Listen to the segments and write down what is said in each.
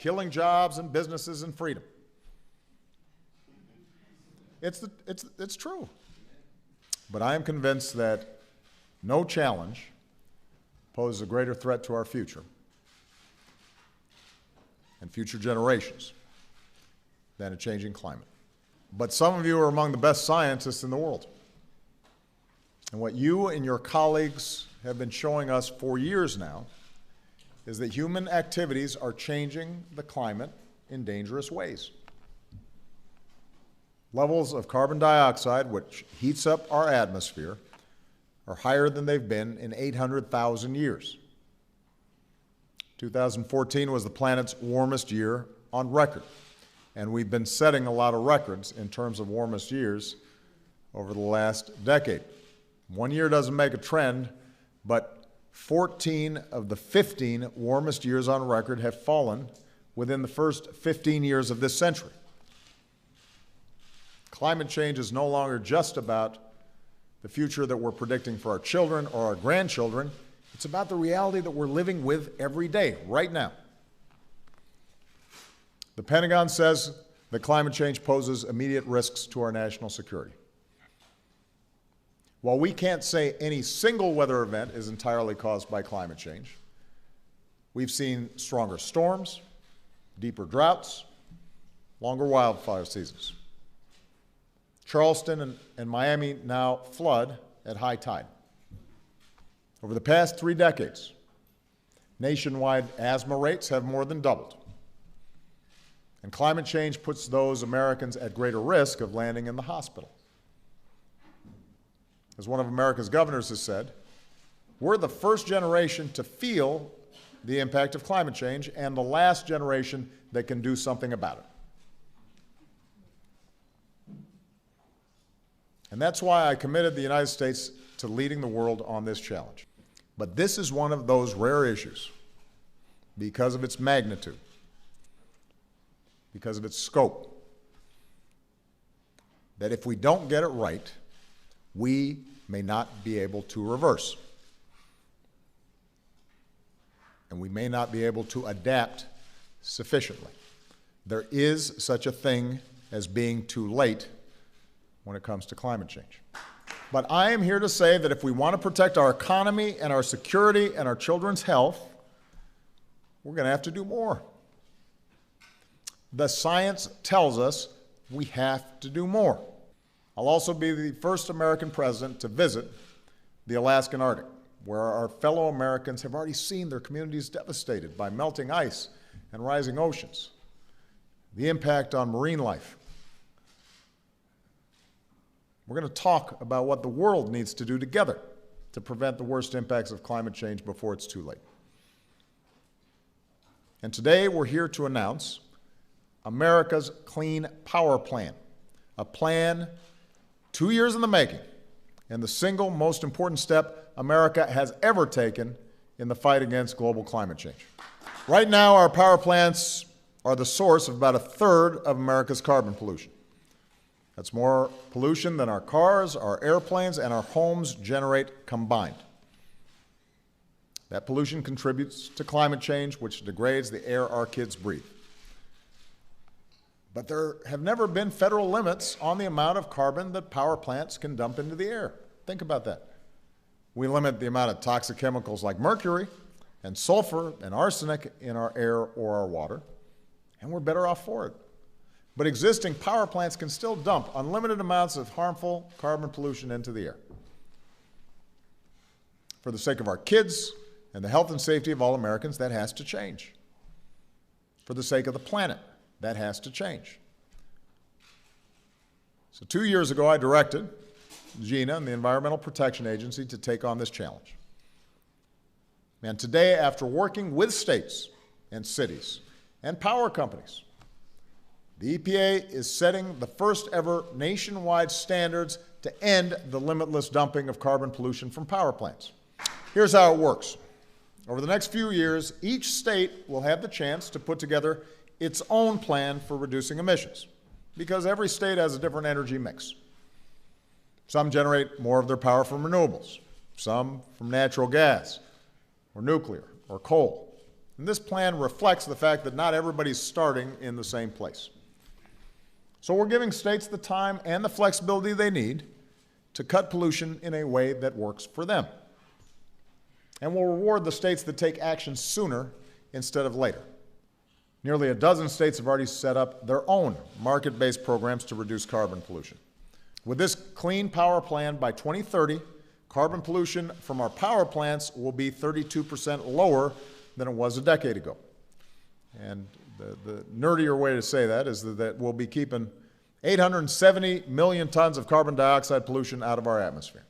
killing jobs and businesses and freedom. It's true. But I am convinced that no challenge poses a greater threat to our future and future generations than a changing climate. But some of you are among the best scientists in the world. And what you and your colleagues have been showing us for years now is that human activities are changing the climate in dangerous ways. Levels of carbon dioxide, which heats up our atmosphere, are higher than they've been in 800,000 years. 2014 was the planet's warmest year on record, and we've been setting a lot of records in terms of warmest years over the last decade. One year doesn't make a trend, but 14 of the 15 warmest years on record have fallen within the first 15 years of this century. Climate change is no longer just about the future that we're predicting for our children or our grandchildren. It's about the reality that we're living with every day, right now. The Pentagon says that climate change poses immediate risks to our national security. While we can't say any single weather event is entirely caused by climate change, we've seen stronger storms, deeper droughts, longer wildfire seasons. Charleston and Miami now flood at high tide. Over the past 3 decades, nationwide asthma rates have more than doubled. And climate change puts those Americans at greater risk of landing in the hospital. As one of America's governors has said, we're the first generation to feel the impact of climate change and the last generation that can do something about it. And that's why I committed the United States to leading the world on this challenge. But this is one of those rare issues, because of its magnitude, because of its scope, that if we don't get it right, we may not be able to reverse. And we may not be able to adapt sufficiently. There is such a thing as being too late when it comes to climate change. But I am here to say that if we want to protect our economy and our security and our children's health, we're going to have to do more. The science tells us we have to do more. I'll also be the first American president to visit the Alaskan Arctic, where our fellow Americans have already seen their communities devastated by melting ice and rising oceans, the impact on marine life. We're going to talk about what the world needs to do together to prevent the worst impacts of climate change before it's too late. And today we're here to announce America's Clean Power Plan, a plan 2 years in the making, and the single most important step America has ever taken in the fight against global climate change. Right now, our power plants are the source of about 1/3 of America's carbon pollution. That's more pollution than our cars, our airplanes, and our homes generate combined. That pollution contributes to climate change, which degrades the air our kids breathe. But there have never been federal limits on the amount of carbon that power plants can dump into the air. Think about that. We limit the amount of toxic chemicals like mercury and sulfur and arsenic in our air or our water, and we're better off for it. But existing power plants can still dump unlimited amounts of harmful carbon pollution into the air. For the sake of our kids and the health and safety of all Americans, that has to change. For the sake of the planet, that has to change. So 2 years ago, I directed GINA and the Environmental Protection Agency to take on this challenge. And today, after working with states and cities and power companies, the EPA is setting the first ever nationwide standards to end the limitless dumping of carbon pollution from power plants. Here's how it works. Over the next few years, each state will have the chance to put together its own plan for reducing emissions, because every state has a different energy mix. Some generate more of their power from renewables, some from natural gas or nuclear or coal. And this plan reflects the fact that not everybody's starting in the same place. So we're giving states the time and the flexibility they need to cut pollution in a way that works for them. And we'll reward the states that take action sooner instead of later. Nearly a dozen states have already set up their own market-based programs to reduce carbon pollution. With this clean power plan, by 2030, carbon pollution from our power plants will be 32% lower than it was a decade ago. And the nerdier way to say that is that we'll be keeping 870 million tons of carbon dioxide pollution out of our atmosphere.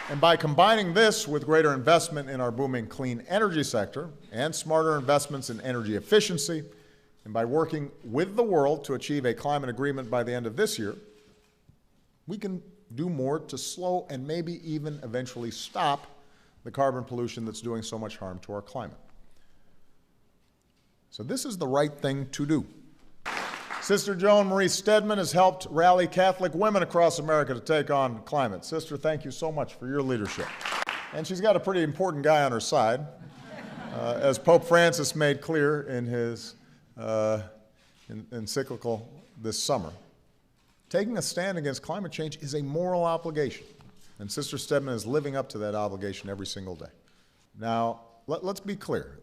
And by combining this with greater investment in our booming clean energy sector and smarter investments in energy efficiency, and by working with the world to achieve a climate agreement by the end of this year, we can do more to slow and maybe even eventually stop the carbon pollution that's doing so much harm to our climate. So this is the right thing to do. Sister Joan Marie Stedman has helped rally Catholic women across America to take on climate. Sister, thank you so much for your leadership. And she's got a pretty important guy on her side, as Pope Francis made clear in his encyclical this summer. Taking a stand against climate change is a moral obligation, and Sister Stedman is living up to that obligation every single day. Now, let's be clear.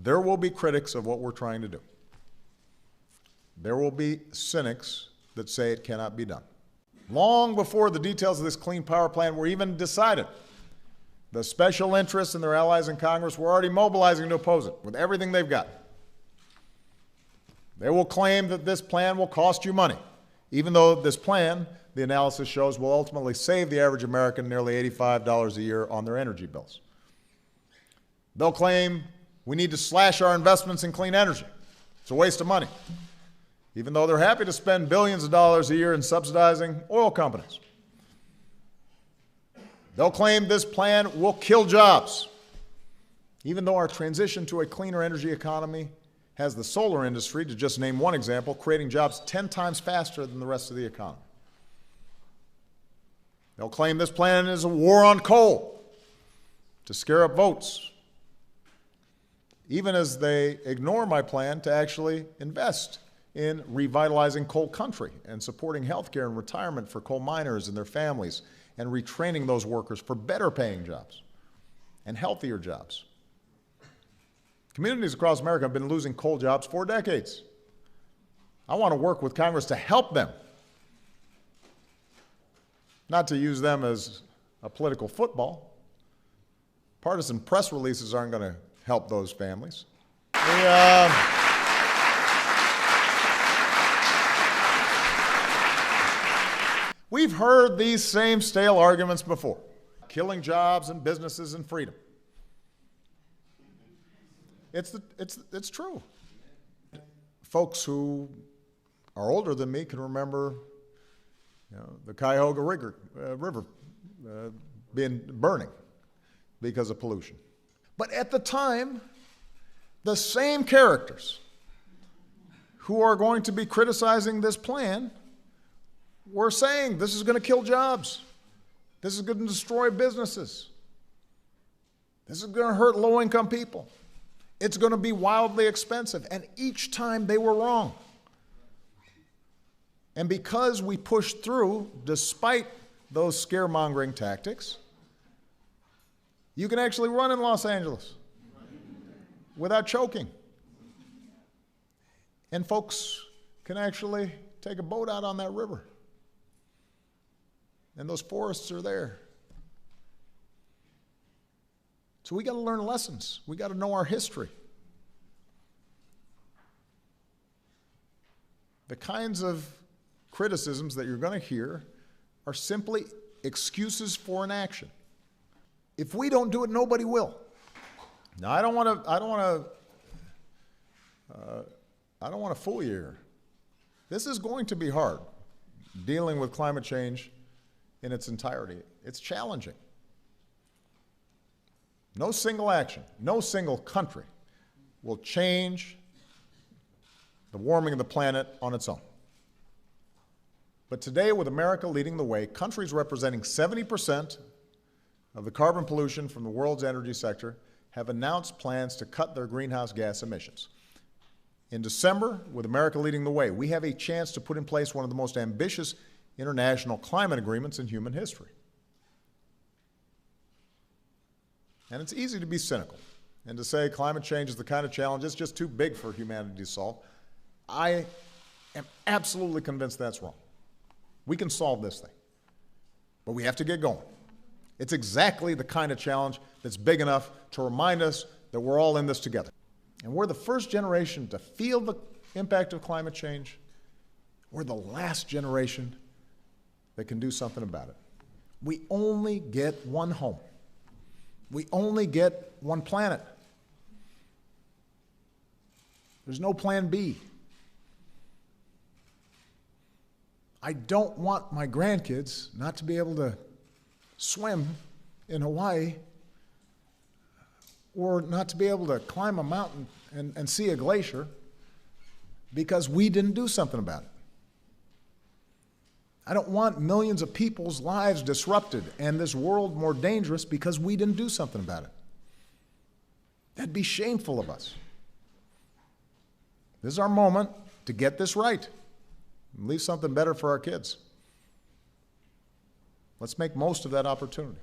There will be critics of what we're trying to do. There will be cynics that say it cannot be done. Long before the details of this clean power plan were even decided, the special interests and their allies in Congress were already mobilizing to oppose it with everything they've got. They will claim that this plan will cost you money, even though this plan, the analysis shows, will ultimately save the average American nearly $85 a year on their energy bills. They'll claim we need to slash our investments in clean energy. It's a waste of money, even though they're happy to spend billions of dollars a year in subsidizing oil companies. They'll claim this plan will kill jobs, even though our transition to a cleaner energy economy has the solar industry, to just name one example, creating jobs 10 times faster than the rest of the economy. They'll claim this plan is a war on coal to scare up votes, even as they ignore my plan to actually invest in revitalizing coal country and supporting health care and retirement for coal miners and their families and retraining those workers for better paying jobs and healthier jobs. Communities across America have been losing coal jobs for decades. I want to work with Congress to help them, not to use them as a political football. Partisan press releases aren't going to help those families. We've heard these same stale arguments before. Killing jobs and businesses and freedom. It's true. Folks who are older than me can remember, the Cuyahoga River burning because of pollution. But at the time, the same characters who are going to be criticizing this plan were saying this is going to kill jobs. This is going to destroy businesses. This is going to hurt low-income people. It's going to be wildly expensive. And each time they were wrong. And because we pushed through, despite those scaremongering tactics, you can actually run in Los Angeles without choking. And folks can actually take a boat out on that river. And those forests are there. So we got to learn lessons. We got to know our history. The kinds of criticisms that you're going to hear are simply excuses for inaction. If we don't do it, nobody will. Now, I don't want to fool you here. This is going to be hard, dealing with climate change in its entirety. It's challenging. No single action, no single country will change the warming of the planet on its own. But today, with America leading the way, countries representing 70% of the carbon pollution from the world's energy sector have announced plans to cut their greenhouse gas emissions. In December, with America leading the way, we have a chance to put in place one of the most ambitious international climate agreements in human history. And it's easy to be cynical and to say climate change is the kind of challenge that's just too big for humanity to solve. I am absolutely convinced that's wrong. We can solve this thing, but we have to get going. It's exactly the kind of challenge that's big enough to remind us that we're all in this together. And we're the first generation to feel the impact of climate change. We're the last generation that can do something about it. We only get one home. We only get one planet. There's no plan B. I don't want my grandkids not to be able to swim in Hawaii or not to be able to climb a mountain and see a glacier because we didn't do something about it. I don't want millions of people's lives disrupted and this world more dangerous because we didn't do something about it. That'd be shameful of us. This is our moment to get this right and leave something better for our kids. Let's make most of that opportunity.